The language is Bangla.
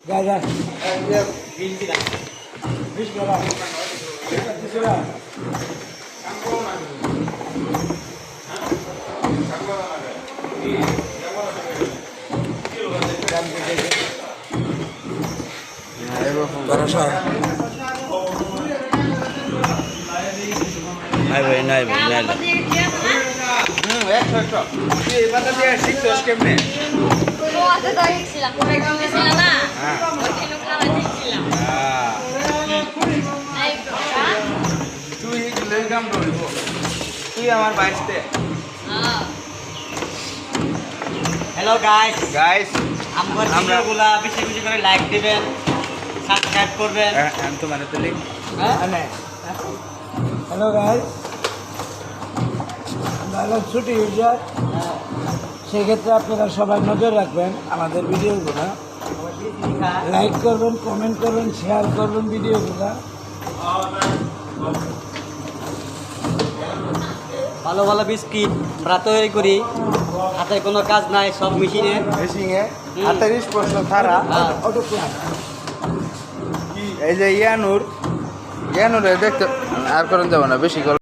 Gaya. নাই কেমনে তুই আমার বাইসতে হ্যালো গাইস গাইস আমার ভিডিওগুলা বেশি বেশি করে লাইক দিবেন, সাবস্ক্রাইব করবেন। আমি তো মানে তুলি Hello guys. আমরা ছুটি ইউজার সেক্ষেত্রে আপনারা সবাই নজর রাখবেন আমাদের ভিডিওগুলো, লাইক করবেন, কমেন্ট করবেন, শেয়ার করবেন ভিডিওগুলো। ভালো ভালো বিস্কিট আমরা তৈরি করি, হাতে কোনো কাজ নাই, সব মেশিনে। মেশিনে হাতের স্পর্শ ছাড়া। অটো ক্লাস এই যে ইয়ানুর দেখতে আর করেন যাবো না বেশি